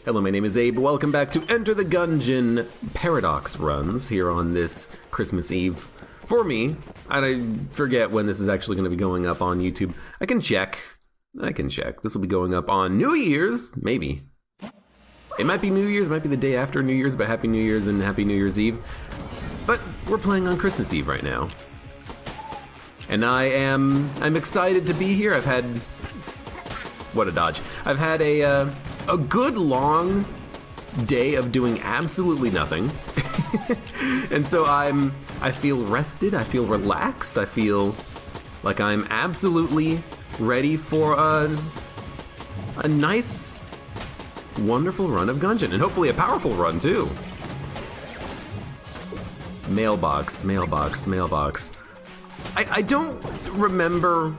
Hello, my name is Abe. Welcome back to Enter the Gungeon Paradox runs here on this Christmas Eve. For me, I forget when this is actually going to be going up on YouTube. I can check. This will be going up on New Year's, maybe. It might be New Year's, it might be the day after New Year's, but Happy New Year's and Happy New Year's Eve. But we're playing on Christmas Eve right now. And I'm excited to be here. I've had, what a dodge. I've had a good long day of doing absolutely nothing. And so I feel rested, I feel relaxed, I feel like I'm absolutely ready for a nice, wonderful run of Gungeon, and hopefully a powerful run too. Mailbox. I don't remember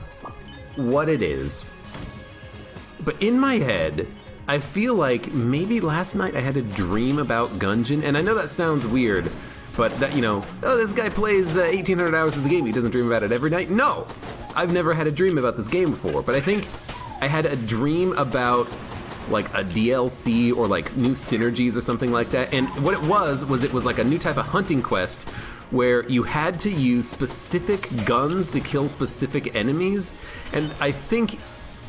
what it is, but in my head, I feel like maybe last night I had a dream about Gungeon, and I know that sounds weird, but that, you know, oh, this guy plays 1,800 hours of the game, he doesn't dream about it every night. No, I've never had a dream about this game before, but I think I had a dream about like a DLC or like new synergies or something like that, and what it was like a new type of hunting quest where you had to use specific guns to kill specific enemies, and I think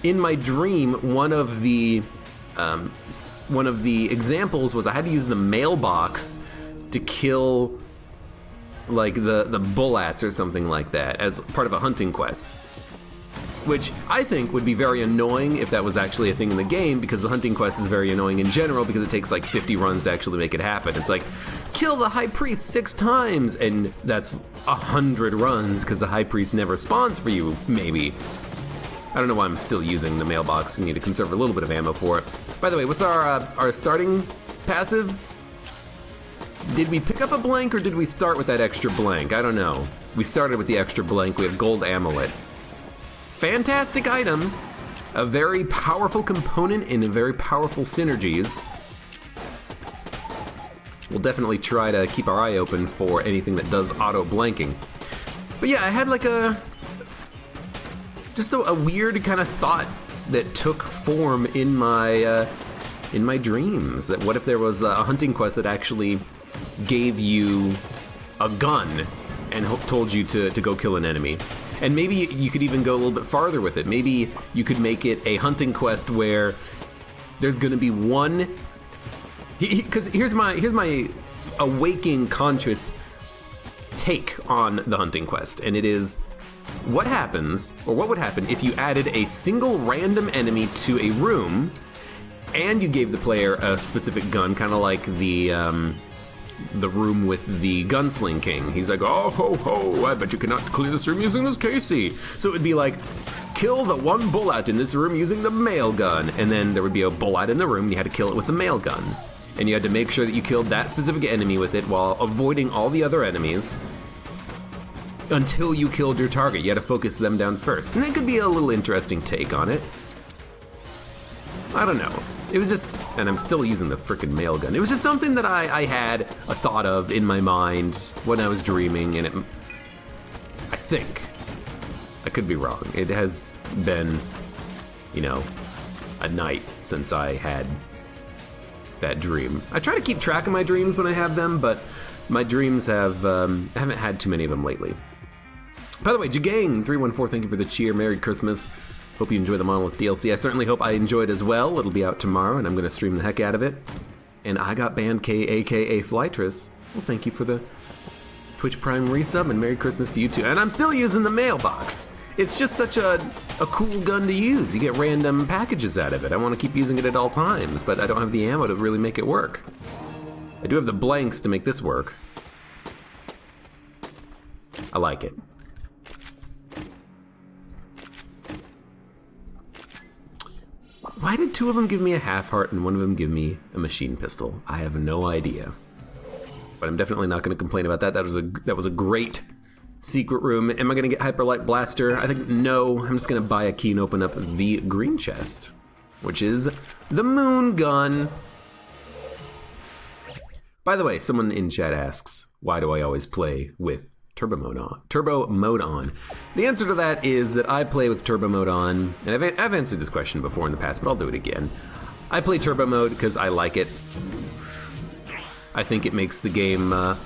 in my dream one of the examples was I had to use the mailbox to kill like the bullats or something like that as part of a hunting quest, which I think would be very annoying if that was actually a thing in the game, because the hunting quest is very annoying in general because it takes like 50 runs to actually make it happen. It's like, kill the high priest 6 times, and that's 100 runs because the high priest never spawns for you, maybe. I don't know why I'm still using the mailbox. We need to conserve a little bit of ammo for it. By the way, what's our starting passive? Did we pick up a blank or did we start with that extra blank? I don't know. We started with the extra blank. We have gold amulet. Fantastic item, a very powerful component in very powerful synergies. We'll definitely try to keep our eye open for anything that does auto blanking. But yeah, I had like just a weird kind of thought that took form in my dreams. That what if there was a hunting quest that actually gave you a gun and told you to go kill an enemy? And maybe you could even go a little bit farther with it. Maybe you could make it a hunting quest where there's going to be one. Because here's my awaking conscious take on the hunting quest, and it is what happens, or what would happen if you added a single random enemy to a room, and you gave the player a specific gun, kind of like the room with the Gunsling King. He's like, oh ho ho, I bet you cannot clear this room using this Casey. So it would be like, kill the one bullet in this room using the mail gun, and then there would be a bullet in the room and you had to kill it with the mail gun. And you had to make sure that you killed that specific enemy with it while avoiding all the other enemies until you killed your target. You had to focus them down first. And that could be a little interesting take on it. I don't know. It was just, and I'm still using the frickin' mail gun. It was just something that I had a thought of in my mind when I was dreaming, and I think, I could be wrong. It has been, you know, a night since I had that dream. I try to keep track of my dreams when I have them, but my dreams I haven't had too many of them lately. By the way, Jagang314, thank you for the cheer. Merry Christmas. Hope you enjoy the Monolith DLC. I certainly hope I enjoyed as well. It'll be out tomorrow, and I'm going to stream the heck out of it. And I got banned K, aka Flytress. Well, thank you for the Twitch Prime resub, and Merry Christmas to you too. And I'm still using the mailbox. It's just such a cool gun to use. You get random packages out of it. I want to keep using it at all times, but I don't have the ammo to really make it work. I do have the blanks to make this work. I like it. Why did 2 of them give me a half heart and 1 of them give me a machine pistol? I have no idea. But I'm definitely not going to complain about that. That was a great secret room. Am I going to get Hyperlight Blaster? I think no. I'm just going to buy a key and open up the green chest, which is the moon gun. By the way, someone in chat asks, why do I always play with turbo mode on? The answer to that is that I play with turbo mode on, and I've answered this question before in the past, but I'll do it again. I play turbo mode because I like it. I think it makes the game a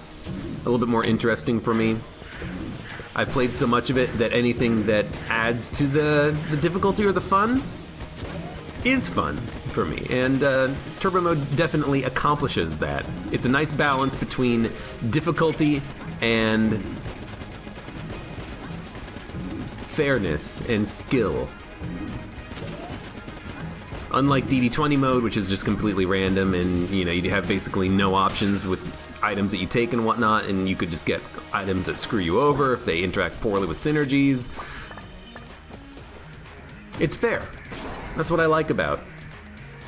little bit more interesting for me. I've played so much of it that anything that adds to the difficulty or the fun is fun for me, and turbo mode definitely accomplishes that. It's a nice balance between difficulty and fairness and skill. Unlike DD20 mode, which is just completely random, and you have basically no options with items that you take and whatnot, and you could just get items that screw you over if they interact poorly with synergies. It's fair. That's what I like about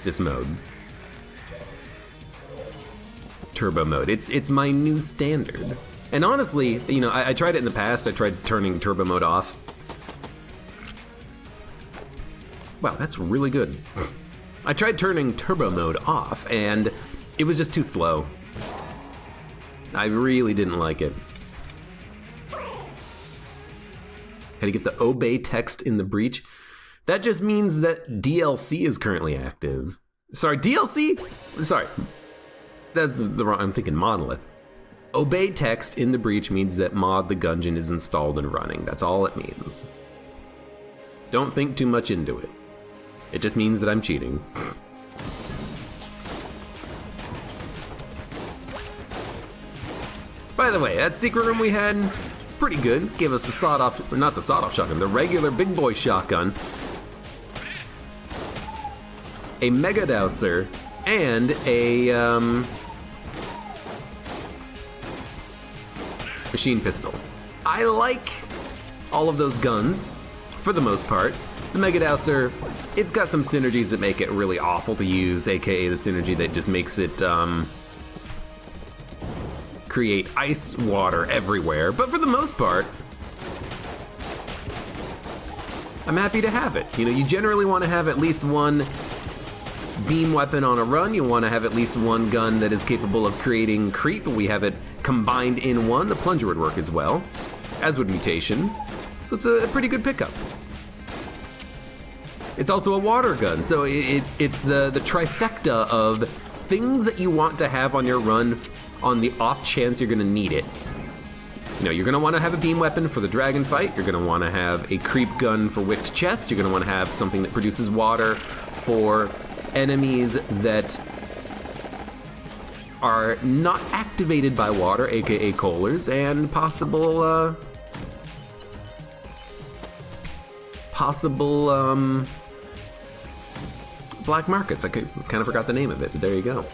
this mode. Turbo mode. It's my new standard. And honestly, I tried it in the past. I tried turning turbo mode off. Wow, that's really good. I tried turning turbo mode off, and it was just too slow. I really didn't like it. Had to get the obey text in the breach. That just means that DLC is currently active. Sorry, DLC? Sorry. That's the wrong, I'm thinking monolith. Obey text in the breach means that Mod the Gungeon is installed and running. That's all it means. Don't think too much into it. It just means that I'm cheating. By the way, that secret room we had, pretty good. Gave us the sawed-off, not the sawed-off shotgun, the regular big boy shotgun. A Mega Dowser, and a machine pistol. I like all of those guns, for the most part. The Mega Dowser, it's got some synergies that make it really awful to use, aka the synergy that just makes it create ice water everywhere. But for the most part, I'm happy to have it. You generally want to have at least one beam weapon on a run. You want to have at least one gun that is capable of creating creep. We have it combined in one. The plunger would work as well, as would mutation. So it's a pretty good pickup. It's also a water gun, so it's the trifecta of things that you want to have on your run on the off chance you're going to need it. You're going to want to have a beam weapon for the dragon fight. You're going to want to have a creep gun for wicked chest. You're going to want to have something that produces water for enemies that are not activated by water, aka Kohlers, and possible black markets. I kind of forgot the name of it, but there you go.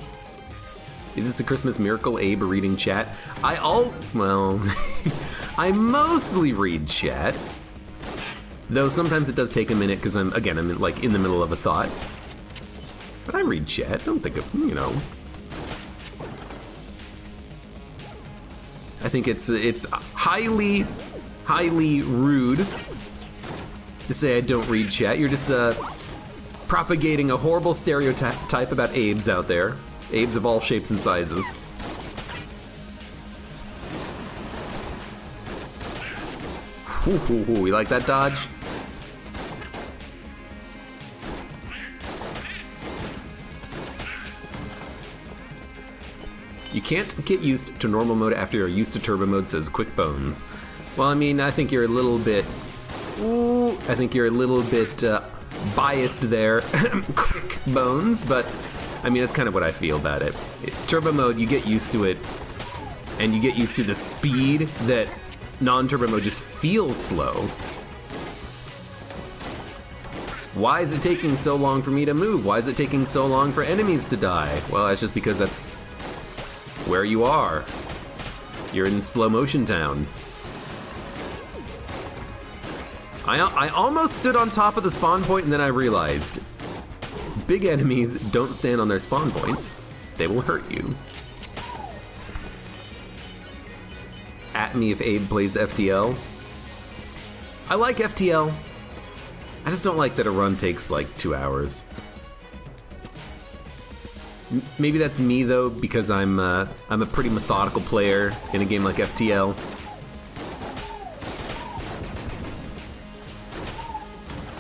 Is this a Christmas miracle, Abe reading chat? I mostly read chat, though sometimes it does take a minute because I'm in the middle of a thought. But I read chat. Don't think of, I think it's highly rude to say I don't read chat. You're just propagating a horrible stereotype about Abes out there. Abes of all shapes and sizes. You like that dodge? You can't get used to normal mode after you're used to turbo mode, says Quick Bones. Well, I think you're a little bit... biased there, Quick Bones, but that's kind of what I feel about it. Turbo mode, you get used to it, and you get used to the speed that non-turbo mode just feels slow. Why is it taking so long for me to move? Why is it taking so long for enemies to die? Well, that's just because that's where you are. You're in slow motion town. I almost stood on top of the spawn point, and then I realized big enemies don't stand on their spawn points. They will hurt you. At me if Abe plays FTL. I like FTL. I just don't like that a run takes like 2 hours. Maybe that's me though, because I'm a pretty methodical player in a game like FTL.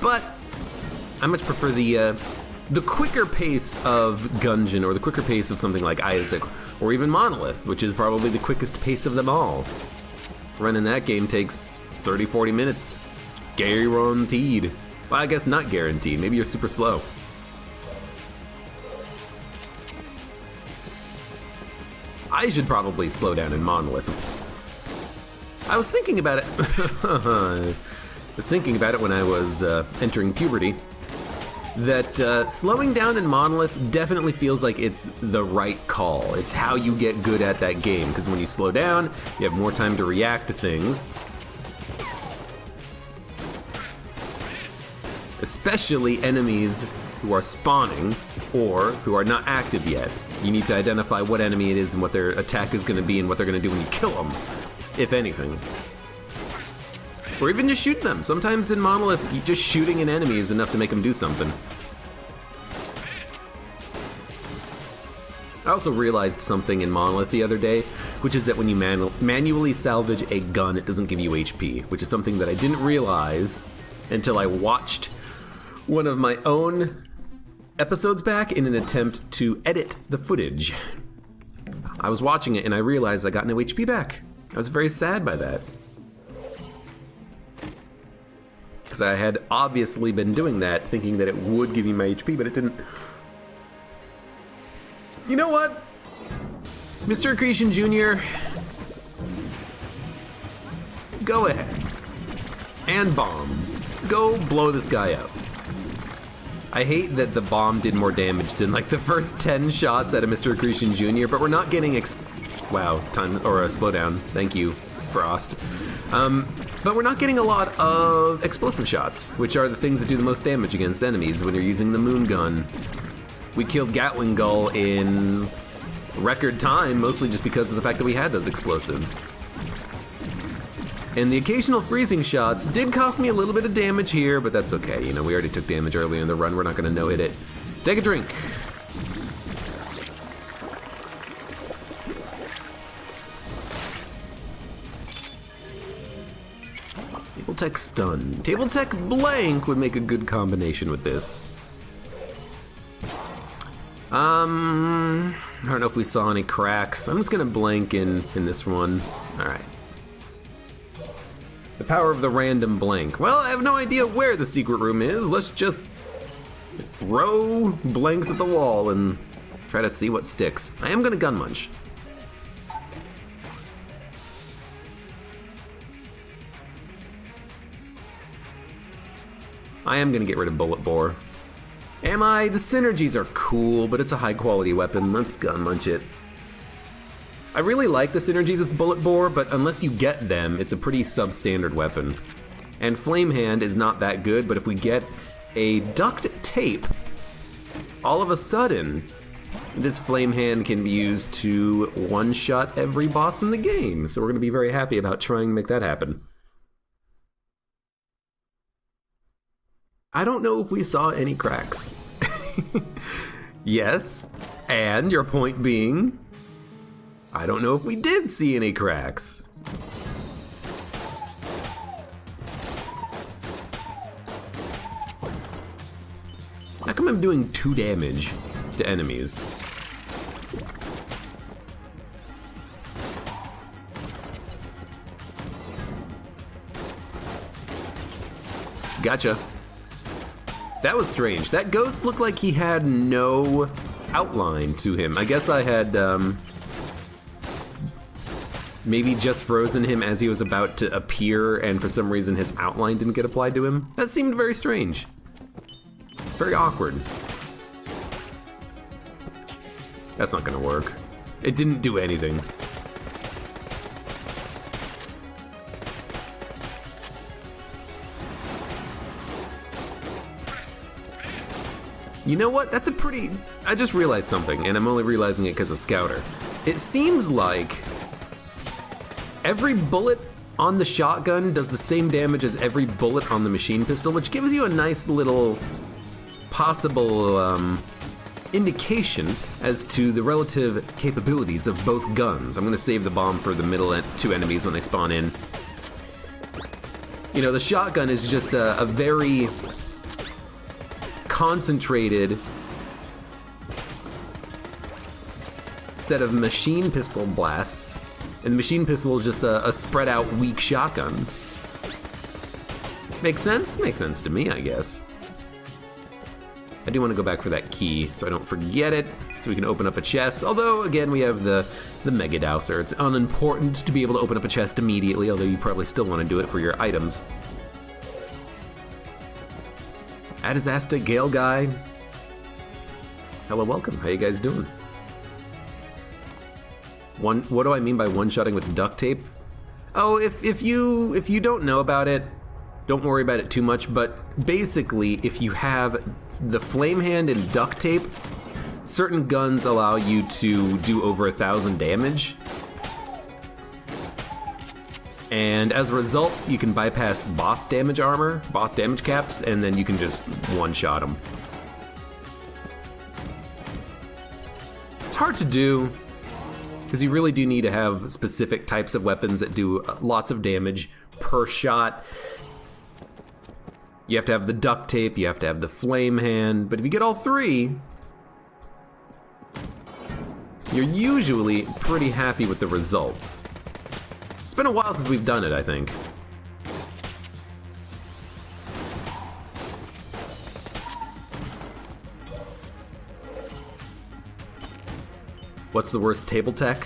But I much prefer the the quicker pace of Gungeon, or the quicker pace of something like Isaac, or even Monolith, which is probably the quickest pace of them all. Running that game takes 30-40 minutes. Guaranteed. Well, I guess not guaranteed. Maybe you're super slow. I should probably slow down in Monolith. I was thinking about it. I was thinking about it when I was entering puberty. That slowing down in Monolith definitely feels like it's the right call. It's how you get good at that game, because when you slow down, you have more time to react to things. Especially enemies who are spawning or who are not active yet. You need to identify what enemy it is and what their attack is going to be and what they're going to do when you kill them, if anything. Or even just shoot them. Sometimes in Monolith, just shooting an enemy is enough to make them do something. I also realized something in Monolith the other day, which is that when you manually salvage a gun, it doesn't give you HP, which is something that I didn't realize until I watched one of my own episodes back in an attempt to edit the footage. I was watching it and I realized I got no HP back. I was very sad by that. Because I had obviously been doing that, thinking that it would give me my HP, but it didn't. You know what? Mr. Accretion Jr., go ahead. And bomb. Go blow this guy up. I hate that the bomb did more damage than like the first 10 shots at a Mr. Accretion Jr., but we're not getting wow, time, or a slowdown. Thank you, Frost. But we're not getting a lot of explosive shots, which are the things that do the most damage against enemies when you're using the moon gun. We killed Gatling Gull in record time, mostly just because of the fact that we had those explosives. And the occasional freezing shots did cost me a little bit of damage here, but that's okay. You know, we already took damage earlier in the run. We're not going to no-hit it. Take a drink. Table Tech Stun. Table Tech Blank would make a good combination with this. I don't know if we saw any cracks. I'm just going to blank in this one. All right. The power of the random blank. Well, I have no idea where the secret room is. Let's just throw blanks at the wall and try to see what sticks. I am gonna gun munch. I am gonna get rid of bullet bore. Am I? The synergies are cool, but it's a high quality weapon. Let's gun munch it. I really like the synergies with bullet bore, but unless you get them, it's a pretty substandard weapon. And flame hand is not that good, but if we get a duct tape, all of a sudden, this flame hand can be used to one-shot every boss in the game. So we're going to be very happy about trying to make that happen. I don't know if we saw any cracks. Yes, and your point being, I don't know if we did see any cracks. How come I'm doing 2 damage to enemies? Gotcha. That was strange. That ghost looked like he had no outline to him. I guess I had maybe just frozen him as he was about to appear, and for some reason his outline didn't get applied to him. That seemed very strange. Very awkward. That's not gonna work. It didn't do anything. You know what? That's a pretty... I just realized something, and I'm only realizing it because of Scouter. It seems like every bullet on the shotgun does the same damage as every bullet on the machine pistol, which gives you a nice little possible indication as to the relative capabilities of both guns. I'm going to save the bomb for the middle 2 enemies when they spawn in. You know, the shotgun is just a very concentrated set of machine pistol blasts, and the machine pistol is just a spread out weak shotgun. Makes sense? Makes sense to me, I guess. I do want to go back for that key so I don't forget it, so we can open up a chest. Although, again, we have the Mega Dowser. It's unimportant to be able to open up a chest immediately, although you probably still want to do it for your items. Adizasta Gale Guy. Hello, welcome. How you guys doing? What do I mean by one-shotting with duct tape? Oh, if you don't know about it, don't worry about it too much, but basically, if you have the flame hand and duct tape, certain guns allow you to do over 1,000 damage. And as a result, you can bypass boss damage armor, boss damage caps, and then you can just one-shot them. It's hard to do, because you really do need to have specific types of weapons that do lots of damage per shot. You have to have the duct tape, you have to have the flame hand, but if you get all three, you're usually pretty happy with the results. It's been a while since we've done it, I think. What's the worst table tech?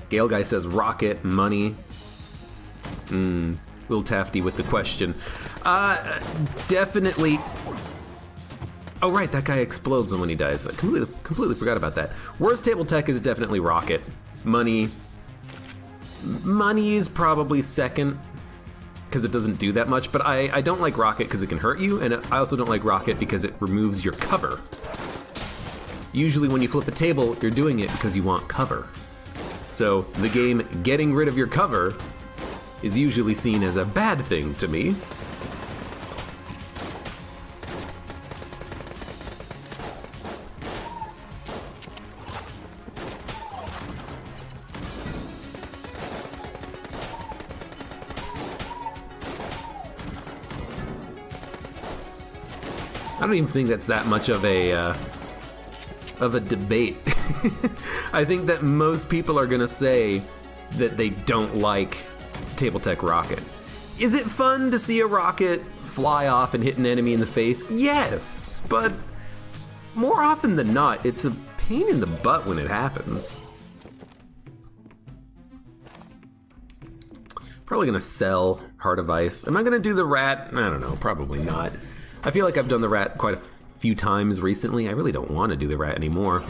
Gale Guy says rocket, money. Will Tafty with the question. Definitely. Oh right, that guy explodes when he dies. I completely forgot about that. Worst table tech is definitely rocket. Money is probably second, because it doesn't do that much, but I don't like rocket because it can hurt you, and I also don't like rocket because it removes your cover. Usually when you flip a table, you're doing it because you want cover. So the game getting rid of your cover is usually seen as a bad thing to me. I don't even think that's that much of a debate. I think that most people are gonna say that they don't like Table Tech Rocket. Is it fun to see a rocket fly off and hit an enemy in the face? Yes, but more often than not, it's a pain in the butt when it happens. Probably gonna sell Heart of Ice. Am I gonna do the rat? I don't know, probably not. I feel like I've done the rat quite a few times recently. I really don't want to do the rat anymore.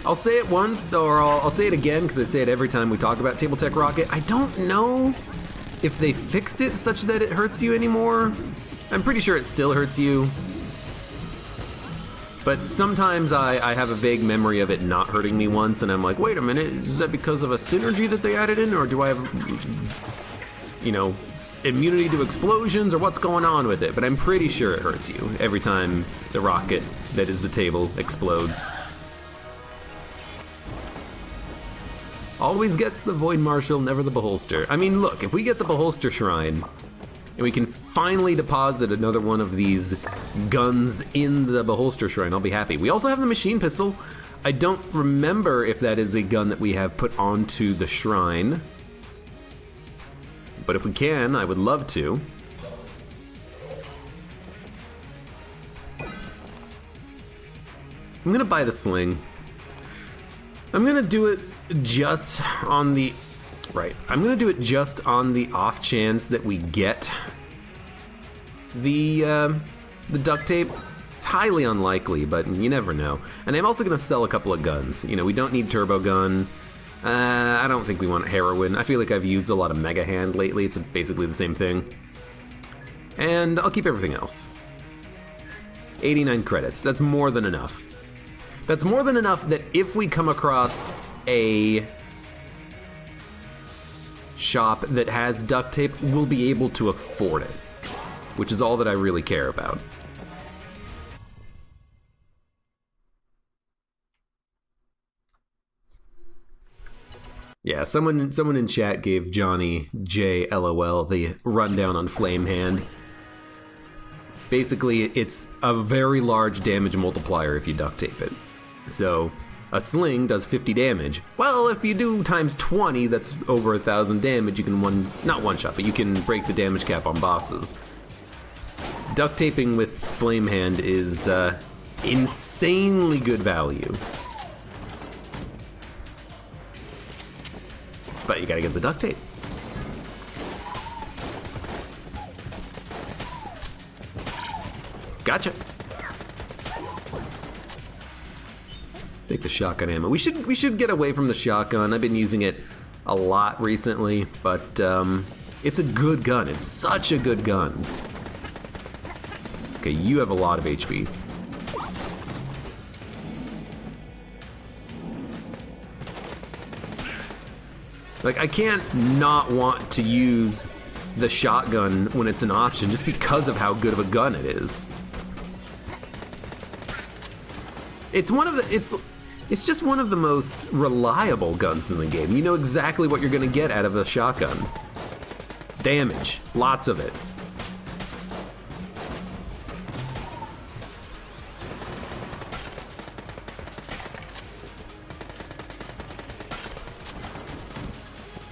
I'll say it once, or I'll say it again, because I say it every time we talk about Table Tech Rocket. I don't know if they fixed it such that it hurts you anymore. I'm pretty sure it still hurts you. But sometimes I have a vague memory of it not hurting me once, and I'm like, wait a minute, is that because of a synergy that they added in, or do I have, you know, immunity to explosions, or what's going on with it? But I'm pretty sure it hurts you every time the rocket that is the table explodes. Always gets the Void Marshal, never the Beholster. I mean, look, if we get the Beholster Shrine, and we can finally deposit another one of these guns in the Beholster Shrine, I'll be happy. We also have the Machine Pistol. I don't remember if that is a gun that we have put onto the shrine. But if we can, I would love to. I'm gonna buy the sling. I'm gonna do it just on the... Right, I'm gonna do it just on the off chance that we get the duct tape. It's highly unlikely, but you never know. And I'm also gonna sell a couple of guns. You know, we don't need Turbo Gun. I don't think we want Heroin. I feel like I've used a lot of Mega Hand lately. It's basically the same thing. And I'll keep everything else. 89 credits, that's more than enough. That's more than enough that if we come across a shop that has duct tape, we'll be able to afford it, which is all that I really care about. Yeah, someone in chat gave Johnny J LOL the rundown on Flame Hand. Basically, it's a very large damage multiplier if you duct tape it. So a sling does 50 damage. Well, if you do times 20, that's over 1,000 damage. You can not one shot, but you can break the damage cap on bosses. Duct taping with Flame Hand is insanely good value. But you gotta get the duct tape. Gotcha. Take the shotgun ammo. We should get away from the shotgun. I've been using it a lot recently, but it's a good gun. It's such a good gun. Okay, you have a lot of HP. Like, I can't not want to use the shotgun when it's an option just because of how good of a gun it is. It's just one of the most reliable guns in the game. You know exactly what you're gonna get out of a shotgun. Damage, lots of it.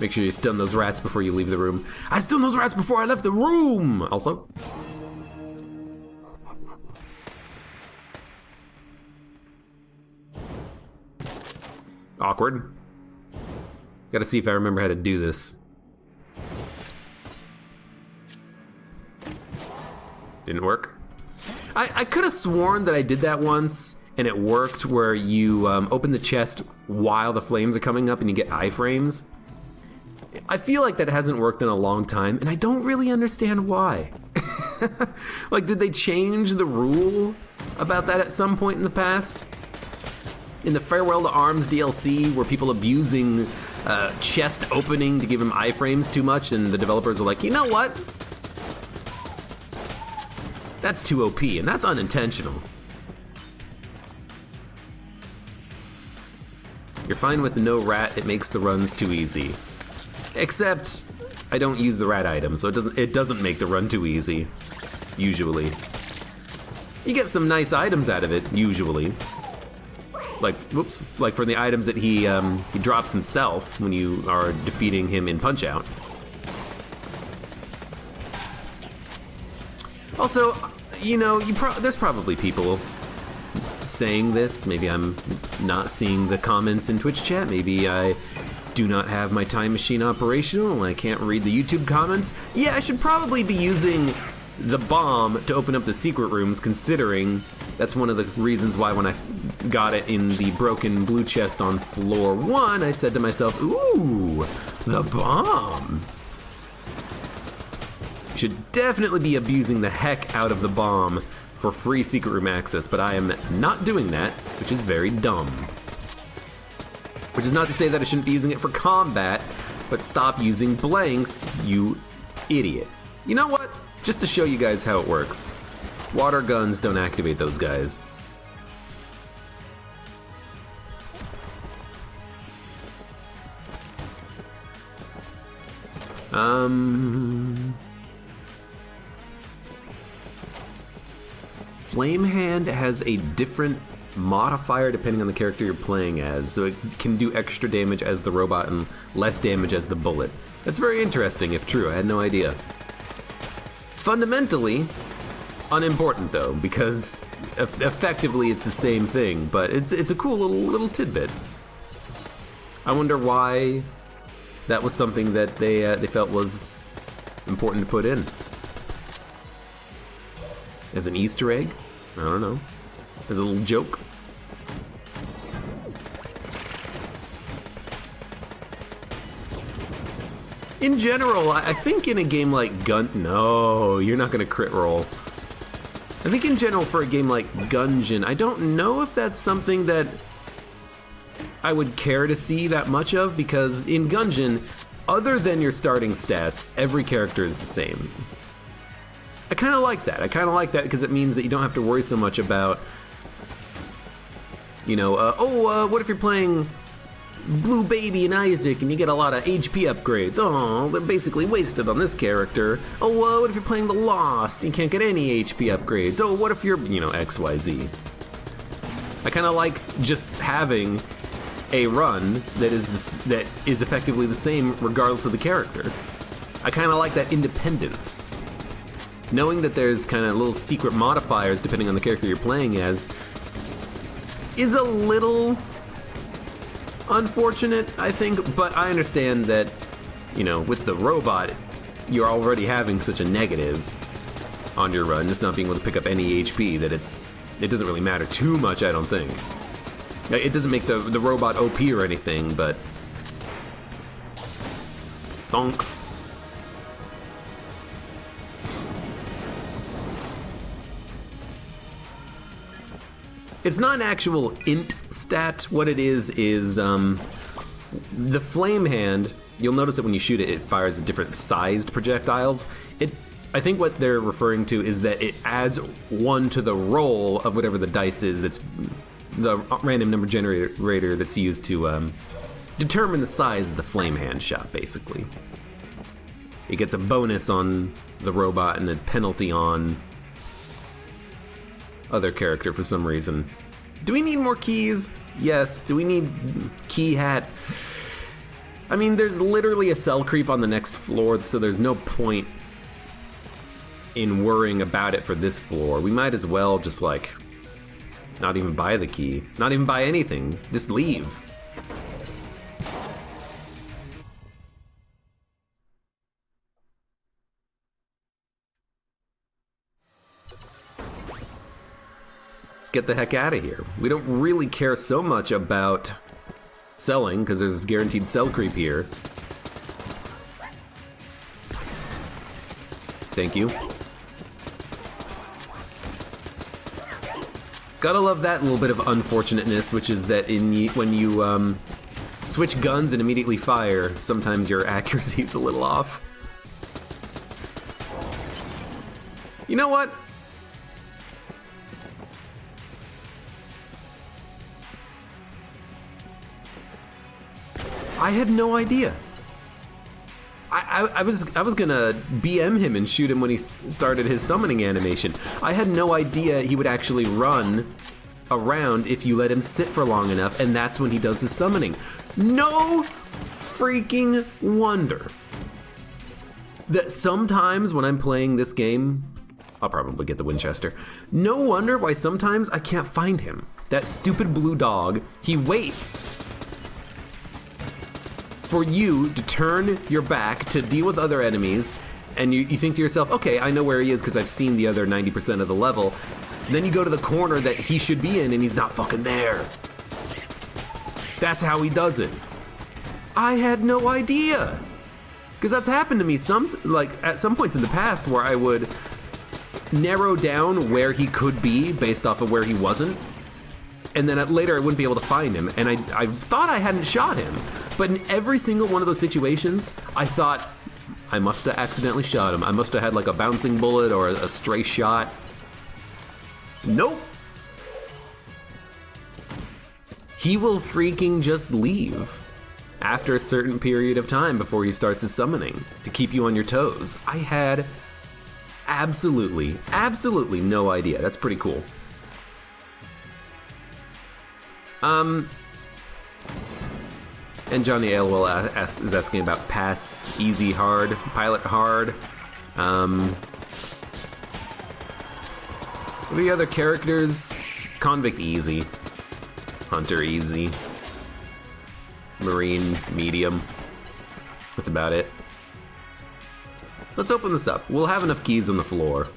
Make sure you stun those rats before you leave the room. I stunned those rats before I left the room! Also. Awkward. Gotta see if I remember how to do this. Didn't work. I could have sworn that I did that once, and it worked where you open the chest while the flames are coming up and you get iframes. I feel like that hasn't worked in a long time, and I don't really understand why. Like, did they change the rule about that at some point in the past? In the Farewell to Arms DLC, were people abusing chest opening to give them iframes too much, and the developers were like, you know what? That's too OP, and that's unintentional. You're fine with no rat, it makes the runs too easy. Except, I don't use the rat item, so it doesn't make the run too easy, usually. You get some nice items out of it, usually. Like, whoops, like for the items that he drops himself when you are defeating him in Punch-Out. Also, you know, there's probably people saying this. Maybe I'm not seeing the comments in Twitch chat. Maybe I do not have my time machine operational and I can't read the YouTube comments. Yeah, I should probably be using the bomb to open up the secret rooms, considering that's one of the reasons why when I got it in the broken blue chest on floor 1, I said to myself, ooh, the bomb. Should definitely be abusing the heck out of the bomb for free secret room access, but I am not doing that, which is very dumb. Which is not to say that I shouldn't be using it for combat, but stop using blanks, you idiot. You know what? Just to show you guys how it works. Water guns don't activate those guys. Flame Hand has a different modifier depending on the character you're playing as, so it can do extra damage as the robot and less damage as the bullet. That's very interesting if true, I had no idea. Fundamentally, unimportant though, because effectively it's the same thing, but it's a cool little tidbit. I wonder why that was something that they felt was important to put in. As an Easter egg? I don't know. As a little joke. In general, I think in a game like no, you're not gonna crit roll. I think in general for a game like Gungeon, I don't know if that's something that I would care to see that much of, because in Gungeon, other than your starting stats, every character is the same. I kind of like that. I kind of like that because it means that you don't have to worry so much about, you know, what if you're playing Blue Baby and Isaac and you get a lot of HP upgrades. Oh, they're basically wasted on this character. Oh, well, what if you're playing the Lost and you can't get any HP upgrades? Oh, what if you're, XYZ. I kind of like just having a run that is effectively the same regardless of the character. I kind of like that independence. Knowing that there's kind of little secret modifiers depending on the character you're playing as is a little unfortunate, I think, but I understand that, with the robot, you're already having such a negative on your run, just not being able to pick up any HP, that it doesn't really matter too much, I don't think. It doesn't make the robot OP or anything, but thunk. It's not an actual int stat. What it is the flame hand. You'll notice that when you shoot it, it fires different sized projectiles. I think what they're referring to is that it adds 1 to the roll of whatever the dice is. It's the random number generator that's used to determine the size of the flame hand shot, basically. It gets a bonus on the robot and a penalty on other character for some reason. Do we need more keys? Yes. Do we need key hat? I mean, there's literally a cell creep on the next floor, so there's no point in worrying about it for this floor. We might as well just not even buy the key, not even buy anything, just leave. Get the heck out of here. We don't really care so much about selling because there's this guaranteed sell creep here. Thank you. Gotta love that little bit of unfortunateness, which is that when you switch guns and immediately fire, sometimes your accuracy is a little off. You know what? I had no idea. I was gonna BM him and shoot him when he started his summoning animation. I had no idea he would actually run around if you let him sit for long enough, and that's when he does his summoning. No freaking wonder that sometimes when I'm playing this game, I'll probably get the Winchester. No wonder why sometimes I can't find him. That stupid blue dog, he waits for you to turn your back to deal with other enemies, and you think to yourself, okay, I know where he is because I've seen the other 90% of the level. Then you go to the corner that he should be in and he's not fucking there. That's how he does it. I had no idea. Because that's happened to me at some points in the past where I would narrow down where he could be based off of where he wasn't. And then later I wouldn't be able to find him. And I thought I hadn't shot him. But in every single one of those situations, I thought, I must have accidentally shot him. I must have had a bouncing bullet or a stray shot. Nope. He will freaking just leave after a certain period of time before he starts his summoning to keep you on your toes. I had absolutely no idea. That's pretty cool. And Johnny LOL is asking about pasts, easy, hard, pilot hard. What are the other characters? Convict easy, Hunter easy, Marine medium. That's about it. Let's open this up. We'll have enough keys on the floor.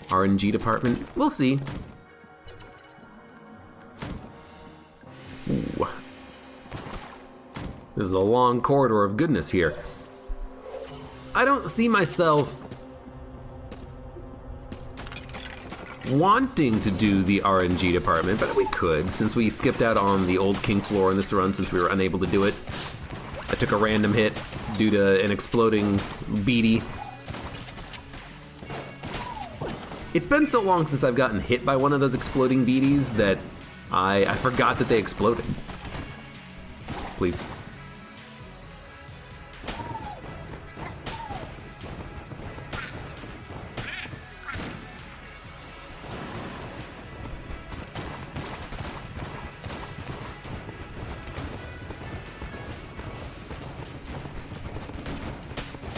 RNG department? We'll see. Ooh. This is a long corridor of goodness here. I don't see myself wanting to do the RNG department, but we could, since we skipped out on the old King floor in this run since we were unable to do it. I took a random hit due to an exploding beady. It's been so long since I've gotten hit by one of those exploding BDs that I forgot that they exploded. Please.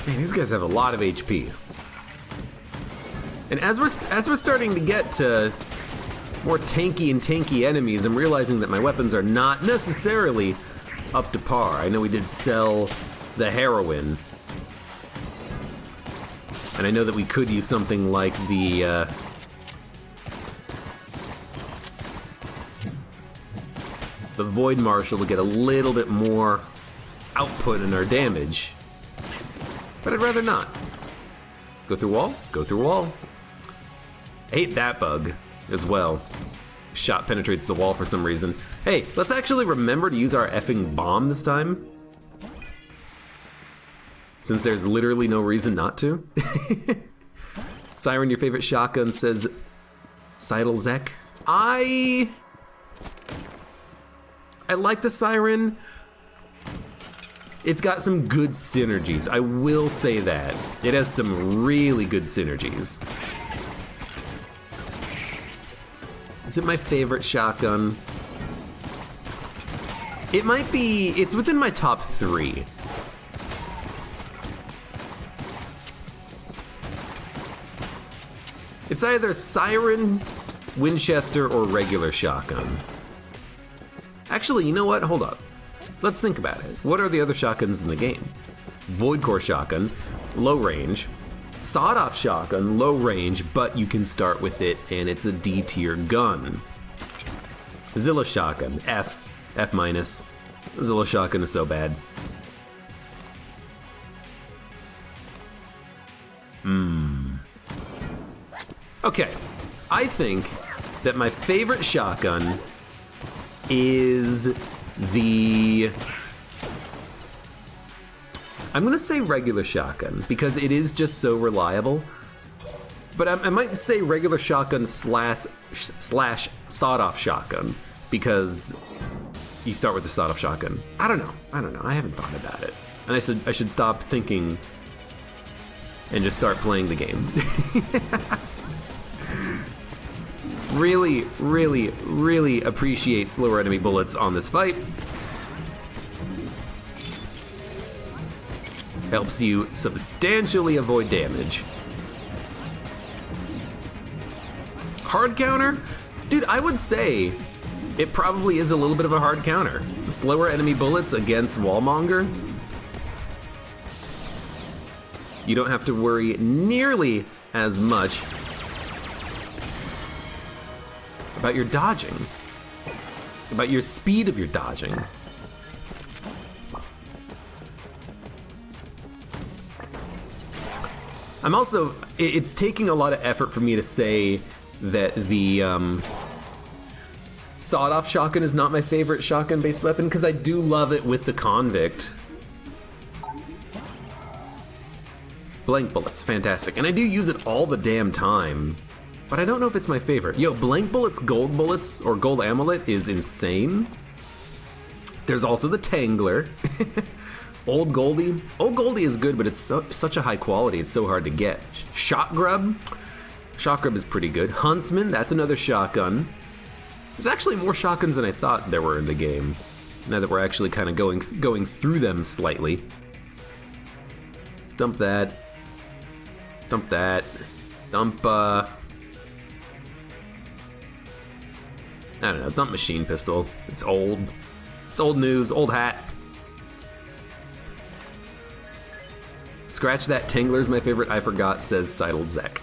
Man, these guys have a lot of HP. And as we're starting to get to more tanky and tanky enemies, I'm realizing that my weapons are not necessarily up to par. I know we did sell the heroin, and I know that we could use something like the Void Marshal to get a little bit more output in our damage, but I'd rather not. Go through wall? Go through wall. I hate that bug as well. Shot penetrates the wall for some reason. Hey, let's actually remember to use our effing bomb this time, since there's literally no reason not to. Siren, your favorite shotgun, says Seidelzek. I like the Siren. It's got some good synergies, I will say that. It has some really good synergies. Is it my favorite shotgun? It might be, it's within my top 3. It's either Siren, Winchester, or regular shotgun. Actually, you know what? Hold up. Let's think about it. What are the other shotguns in the game? Void Core shotgun, low range. Sawed-off shotgun, low range, but you can start with it and it's a D tier gun. Zilla shotgun, F minus. Zilla shotgun is so bad. Okay, I think that my favorite shotgun is the... I'm gonna say regular shotgun because it is just so reliable. But I might say regular shotgun slash sawed-off shotgun because you start with the sawed-off shotgun. I don't know. I haven't thought about it, and I should stop thinking and just start playing the game. Really, really, really appreciate slower enemy bullets on this fight. Helps you substantially avoid damage. Hard counter? Dude, I would say it probably is a little bit of a hard counter. Slower enemy bullets against Wallmonger. You don't have to worry nearly as much about your dodging, about your speed of your dodging. I'm also, it's taking a lot of effort for me to say that the sawed-off shotgun is not my favorite shotgun-based weapon, because I do love it with the Convict. Blank bullets, fantastic. And I do use it all the damn time, but I don't know if it's my favorite. Yo, blank bullets, or gold amulet is insane. There's also the Tangler. Old Goldie. Old Goldie is good, but it's such a high quality, it's so hard to get. Shot Grub. Shot Grub is pretty good. Huntsman, that's another shotgun. There's actually more shotguns than I thought there were in the game, now that we're actually kind of going through them slightly. Let's dump that. Dump that. Dump, I don't know, dump machine pistol. It's old. It's old news, old hat. Scratch that, Tangler's my favorite, I forgot, says Seidelzek.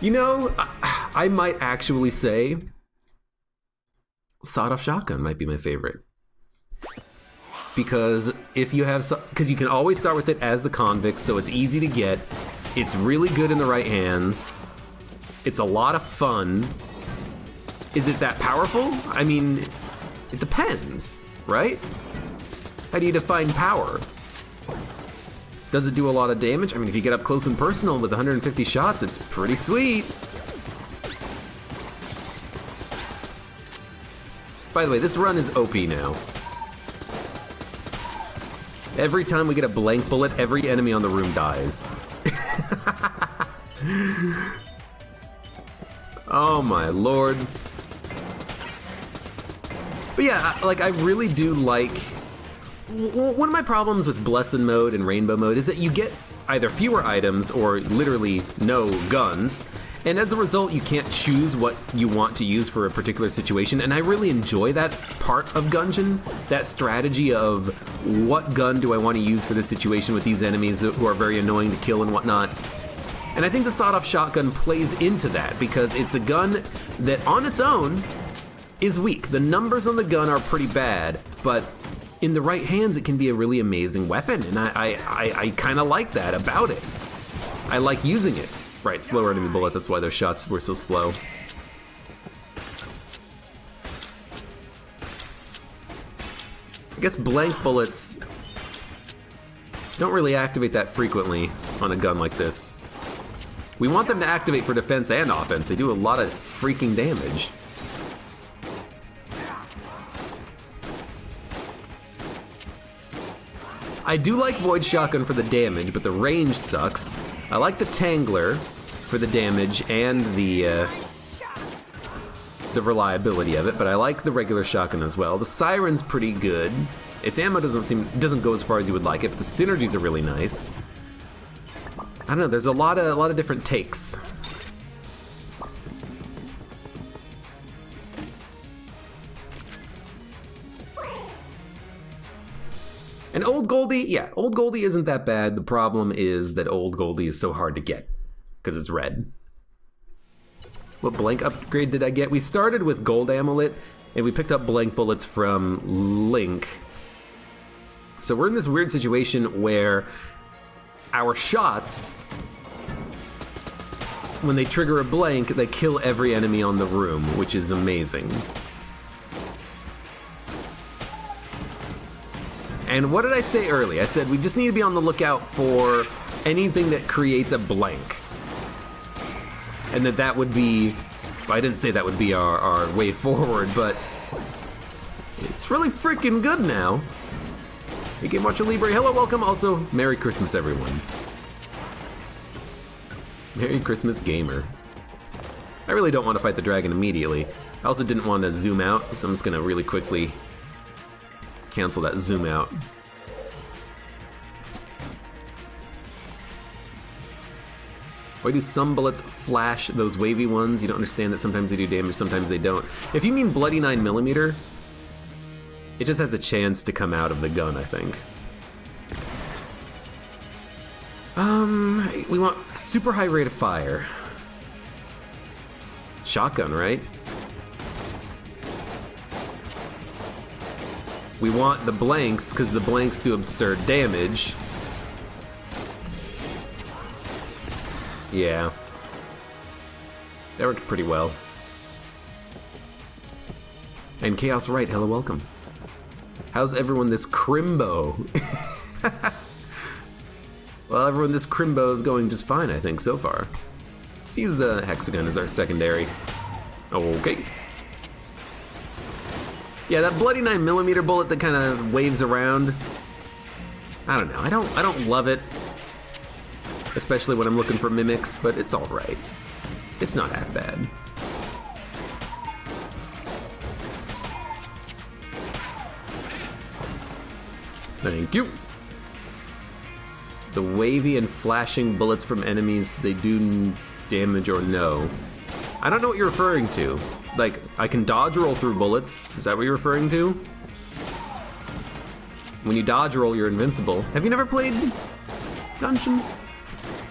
You know, I might actually say sawed-off shotgun might be my favorite. Because if you have, because you can always start with it as the Convict, so it's easy to get. It's really good in the right hands. It's a lot of fun. Is it that powerful? I mean, it depends, right? How do you define power? Does it do a lot of damage? I mean, if you get up close and personal with 150 shots, it's pretty sweet. By the way, this run is OP now. Every time we get a blank bullet, every enemy on the room dies. Oh my lord. But yeah, like, I really do like... One of my problems with Blessed Mode and Rainbow Mode is that you get either fewer items or literally no guns, and as a result, you can't choose what you want to use for a particular situation, and I really enjoy that part of Gungeon, that strategy of what gun do I want to use for this situation with these enemies who are very annoying to kill and whatnot. And I think the sawed-off shotgun plays into that, because it's a gun that on its own is weak. The numbers on the gun are pretty bad, but in the right hands, it can be a really amazing weapon, and I kind of like that about it. I like using it. Right, slower enemy bullets, that's why those shots were so slow. I guess blank bullets don't really activate that frequently on a gun like this. We want them to activate for defense and offense. They do a lot of freaking damage. I do like Void Shotgun for the damage, but the range sucks. I like the Tangler for the damage and the reliability of it, but I like the regular shotgun as well. The Siren's pretty good. Its ammo doesn't go as far as you would like it, but the synergies are really nice. I don't know, there's a lot of different takes. And Old Goldie, yeah, Old Goldie isn't that bad. The problem is that Old Goldie is so hard to get, because it's red. What blank upgrade did I get? We started with Gold Amulet, and we picked up blank bullets from Link. So we're in this weird situation where our shots, when they trigger a blank, they kill every enemy on the room, which is amazing. And what did I say earlier? I said we just need to be on the lookout for anything that creates a blank. And that would be, I didn't say that would be our way forward, but it's really freaking good now. Hey, Game Watcher Libre, hello, welcome. Also, Merry Christmas, everyone. Merry Christmas, gamer. I really don't want to fight the dragon immediately. I also didn't want to zoom out, so I'm just gonna really quickly cancel that zoom out. Why do some bullets flash those wavy ones? You don't understand that sometimes they do damage, sometimes they don't. If you mean bloody 9mm, it just has a chance to come out of the gun, I think. We want super high rate of fire. Shotgun, right? We want the blanks, because the blanks do absurd damage. Yeah. That worked pretty well. And Chaos Right, hello, welcome. How's everyone this Crimbo? Well, everyone this Crimbo is going just fine, I think, so far. Let's use the Hexagon as our secondary. Okay. Yeah, that bloody 9mm bullet that kind of waves around. I don't know. I don't love it, especially when I'm looking for mimics, but it's all right. It's not half bad. Thank you. The wavy and flashing bullets from enemies, they do damage or no. I don't know what you're referring to. Like, I can dodge roll through bullets. Is that what you're referring to? When you dodge roll, you're invincible. Have you never played Gungeon?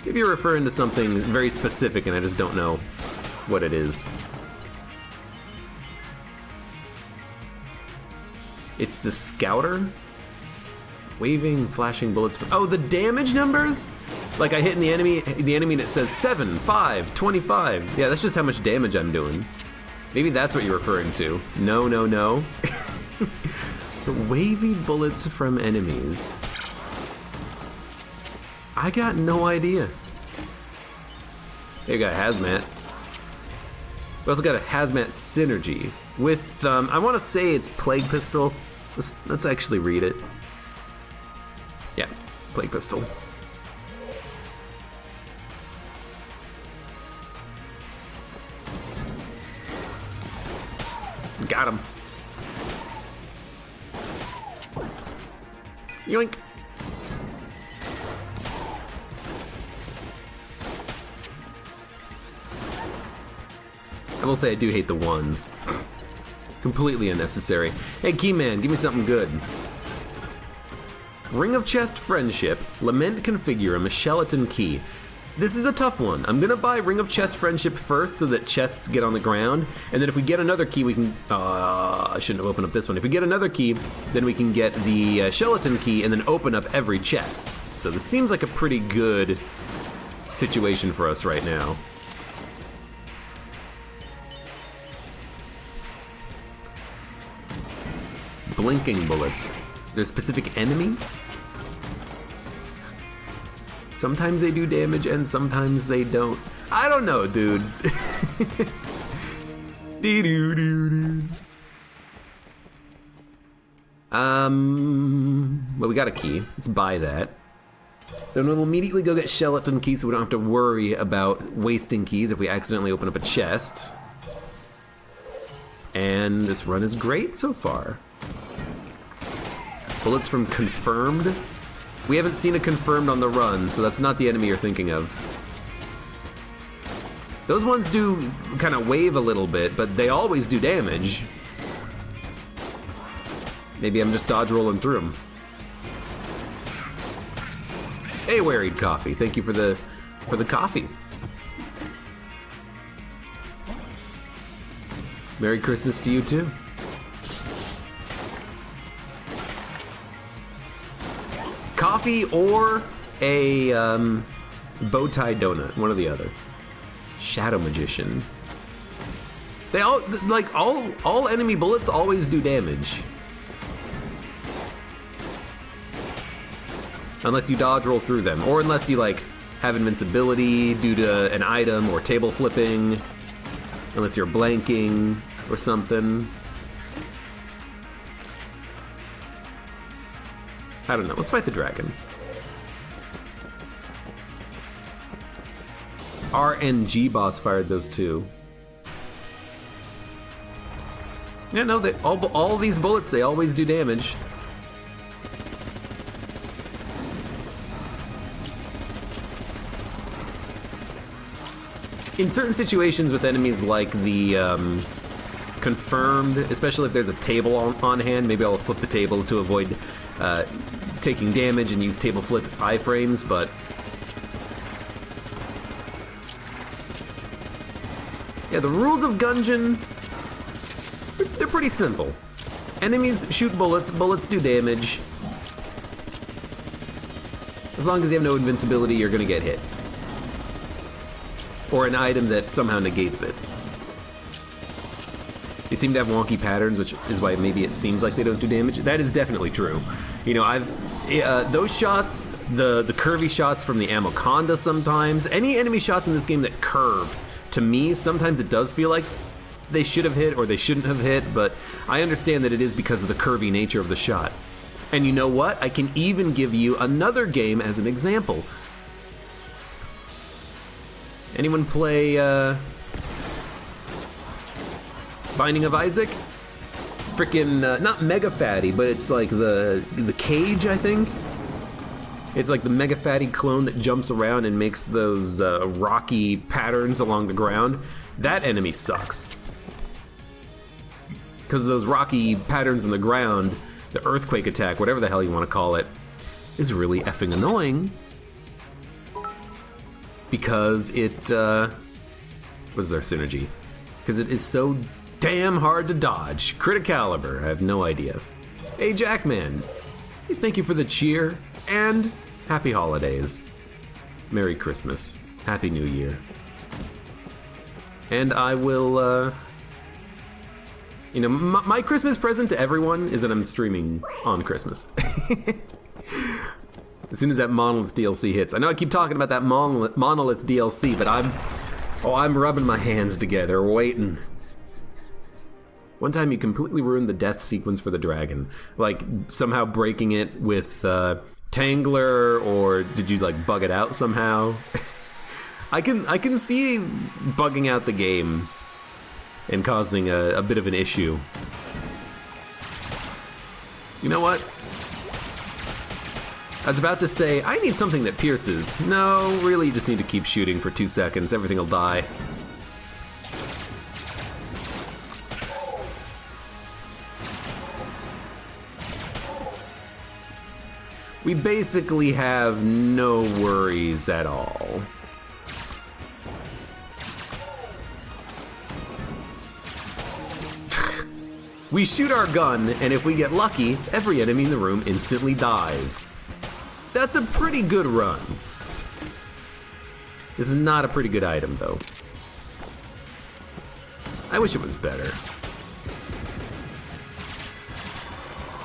Maybe you're referring to something very specific and I just don't know what it is. It's the Scouter? Waving, flashing bullets. Oh, the damage numbers? Like I hit the enemy and it says 7, 5, 25. Yeah, that's just how much damage I'm doing. Maybe that's what you're referring to. No, no, no. The wavy bullets from enemies. I got no idea. You got hazmat. We also got a hazmat synergy with, I want to say it's Plague Pistol. Let's actually read it. Yeah, Plague Pistol. Got him. Yoink. I will say I do hate the ones. Completely unnecessary. Hey, Keyman, give me something good. Ring of Chest Friendship, Lament Configurum, a Skeleton Key. This is a tough one. I'm gonna buy Ring of Chest Friendship first so that chests get on the ground, and then if we get another key we can... I shouldn't have opened up this one. If we get another key, then we can get the Skeleton Key and then open up every chest. So this seems like a pretty good situation for us right now. Blinking bullets. Is there a specific enemy? Sometimes they do damage and sometimes they don't. I don't know, dude. Well, we got a key. Let's buy that. Then we'll immediately go get Skeleton Keys so we don't have to worry about wasting keys if we accidentally open up a chest. And this run is great so far. Bullets from Confirmed. We haven't seen a Confirmed on the run, so that's not the enemy you're thinking of. Those ones do kind of wave a little bit, but they always do damage. Maybe I'm just dodge rolling through them. Hey, Wearied Coffee, thank you for the coffee. Merry Christmas to you too. Coffee or a bow tie donut, one or the other. Shadow Magician. They all, like, all enemy bullets always do damage. Unless you dodge roll through them, or unless you, like, have invincibility due to an item or table flipping. Unless you're blanking or something. I don't know. Let's fight the dragon. RNG boss fired those too. Yeah, no, they, all these bullets, they always do damage. In certain situations with enemies like the Confirmed, especially if there's a table on hand, maybe I'll flip the table to avoid taking damage and use table flip iframes, but yeah, the rules of Gungeon, they're pretty simple. Enemies shoot bullets, bullets do damage. As long as you have no invincibility, you're gonna get hit. Or an item that somehow negates it. They seem to have wonky patterns, which is why maybe it seems like they don't do damage. That is definitely true. You know, those shots, the curvy shots from the Amoconda sometimes, any enemy shots in this game that curve, to me, sometimes it does feel like they should have hit or they shouldn't have hit, but I understand that it is because of the curvy nature of the shot. And you know what? I can even give you another game as an example. Anyone play Binding of Isaac? Frickin' not Mega Fatty, but it's like the cage, I think. It's like the Mega Fatty clone that jumps around and makes those rocky patterns along the ground. That enemy sucks. Because those rocky patterns on the ground, the earthquake attack, whatever the hell you want to call it, is really effing annoying. Because it, what is our synergy? Because it is so damn hard to dodge. Criticaliber, I have no idea. Hey Jackman, thank you for the cheer, and happy holidays. Merry Christmas, Happy New Year. And I will, you know, my Christmas present to everyone is that I'm streaming on Christmas. As soon as that Monolith DLC hits. I know I keep talking about that Monolith DLC, but I'm rubbing my hands together, waiting. One time you completely ruined the death sequence for the dragon. Like, somehow breaking it with Tangler, or did you, like, bug it out somehow? I can see bugging out the game and causing a bit of an issue. You know what? I was about to say, I need something that pierces. No, really, you just need to keep shooting for 2 seconds. Everything will die. We basically have no worries at all. We shoot our gun, and if we get lucky, every enemy in the room instantly dies. That's a pretty good run. This is not a pretty good item, though. I wish it was better.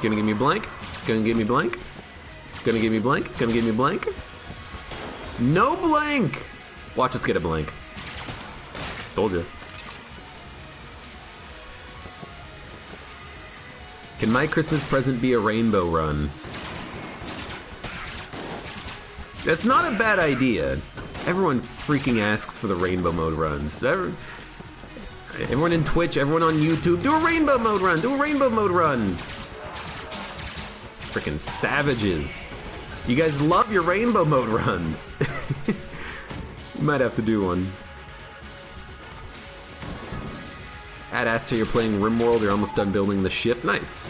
Gonna give me blank? Gonna give me blank? Gonna give me blank? Gonna give me blank? No blank! Watch us get a blank. Told you. Can my Christmas present be a rainbow run? That's not a bad idea. Everyone freaking asks for the rainbow mode runs. Everyone in Twitch, everyone on YouTube, do a rainbow mode run, do a rainbow mode run. Freaking savages. You guys love your rainbow mode runs. You might have to do one. At Asta, you're playing RimWorld, you're almost done building the ship. Nice.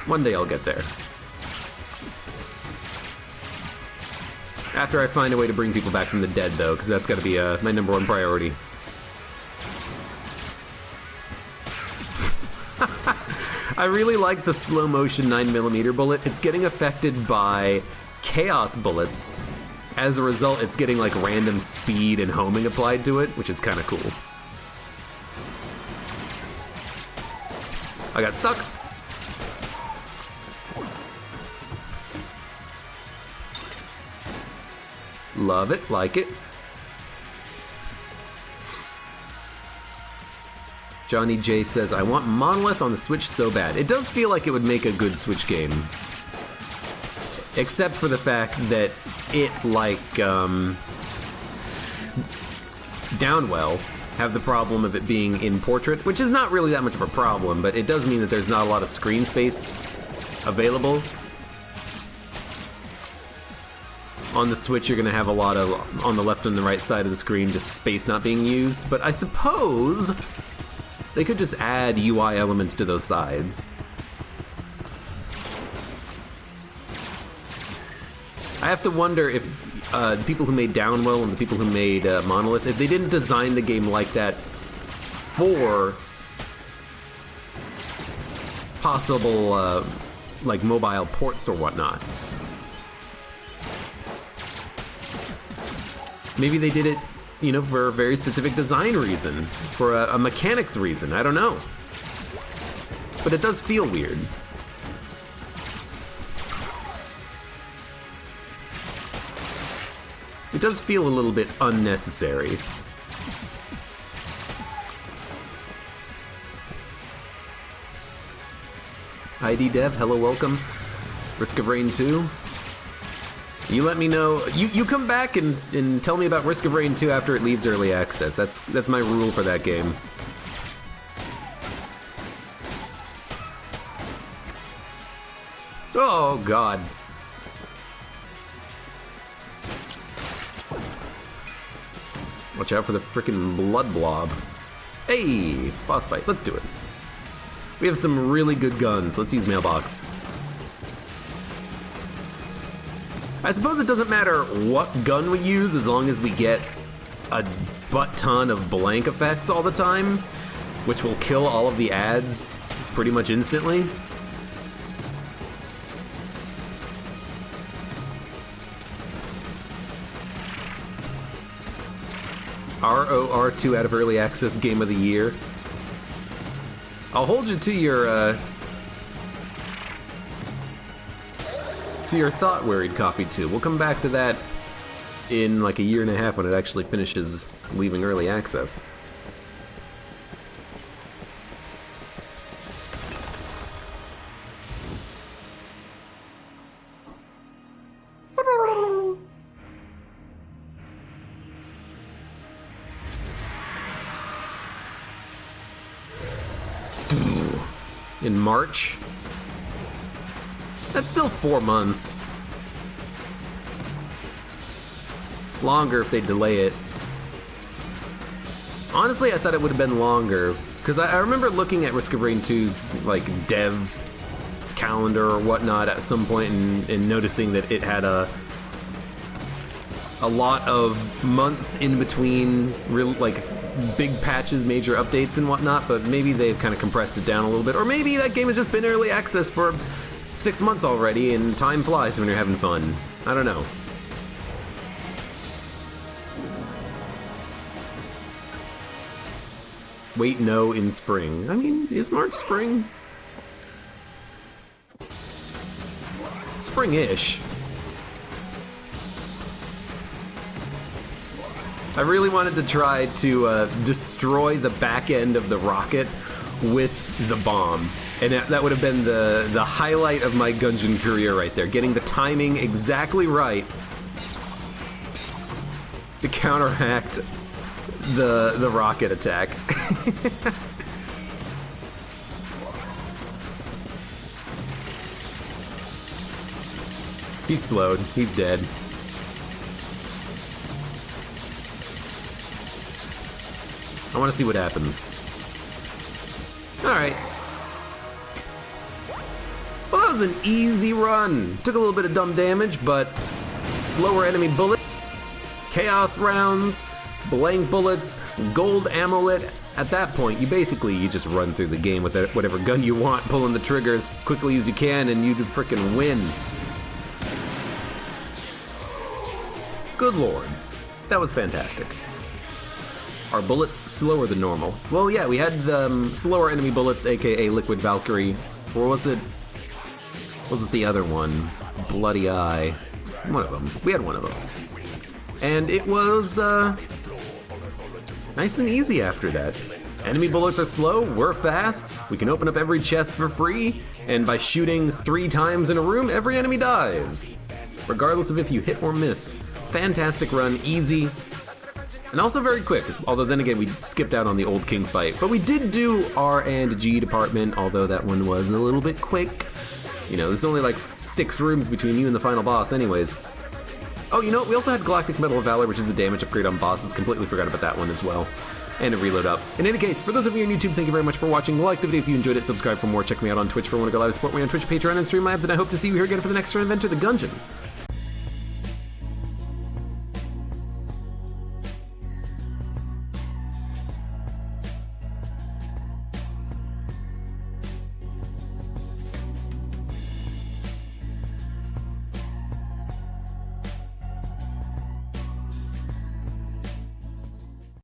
One day I'll get there. After I find a way to bring people back from the dead, though, because that's got to be my #1 priority. I really like the slow motion 9mm bullet. It's getting affected by chaos bullets. As a result, it's getting like random speed and homing applied to it, which is kind of cool. I got stuck. Love it, like it. Johnny J says, I want Monolith on the Switch so bad. It does feel like it would make a good Switch game. Except for the fact that it, like, Downwell, have the problem of it being in portrait, which is not really that much of a problem, but it does mean that there's not a lot of screen space available. On the Switch, you're going to have a lot of, on the left and the right side of the screen, just space not being used, but I suppose they could just add UI elements to those sides. I have to wonder if the people who made Downwell and the people who made Monolith, if they didn't design the game like that for possible, like, mobile ports or whatnot. Maybe they did it, you know, for a very specific design reason, for a mechanics reason, I don't know. But it does feel weird. It does feel a little bit unnecessary. ID Dev, hello, welcome. Risk of Rain 2. You let me know. You come back and tell me about Risk of Rain 2 after it leaves early access. That's my rule for that game. Oh God. Watch out for the frickin' blood blob. Hey, boss fight. Let's do it. We have some really good guns. Let's use mailbox. I suppose it doesn't matter what gun we use as long as we get a butt ton of blank effects all the time, which will kill all of the ads pretty much instantly. ROR2 out of early access game of the year. I'll hold you to your to your thought-wearied copy too. We'll come back to that in like a year and a half when it actually finishes leaving early access. In March? That's still 4 months. Longer if they delay it. Honestly, I thought it would have been longer, because I remember looking at Risk of Rain 2's like dev calendar or whatnot at some point and noticing that it had a lot of months in between real like big patches, major updates and whatnot, but maybe they've kind of compressed it down a little bit, or maybe that game has just been early access for 6 months already and time flies when you're having fun. I don't know. Wait, no, in spring. I mean, is March spring? Spring-ish. I really wanted to try to destroy the back end of the rocket with the bomb. And that would have been the highlight of my Gungeon career right there. Getting the timing exactly right to counteract the rocket attack. He's slowed. He's dead. I want to see what happens. Alright. Well, that was an easy run. Took a little bit of dumb damage, but slower enemy bullets, chaos rounds, blank bullets, gold amulet. At that point, you just run through the game with whatever gun you want, pulling the trigger as quickly as you can, and you frickin' win. Good lord. That was fantastic. Are bullets slower than normal? Well, yeah, we had slower enemy bullets, aka Liquid Valkyrie. Or was it the other one? Bloody Eye. One of them. We had one of them. And it was nice and easy after that. Enemy bullets are slow, we're fast, we can open up every chest for free, and by shooting 3 times in a room, every enemy dies. Regardless of if you hit or miss. Fantastic run, easy, and also very quick, although then again we skipped out on the Old King fight. But we did do R and G department, although that one was a little bit quick. You know, there's only like 6 rooms between you and the final boss anyways. Oh, you know what? We also had Galactic Medal of Valor, which is a damage upgrade on bosses. Completely forgot about that one as well. And a reload up. In any case, for those of you on YouTube, thank you very much for watching. Like the video if you enjoyed it, subscribe for more, check me out on Twitch for when I go live, support me on Twitch, Patreon, and stream labs, and I hope to see you here again for the next turn of Enter the Gungeon.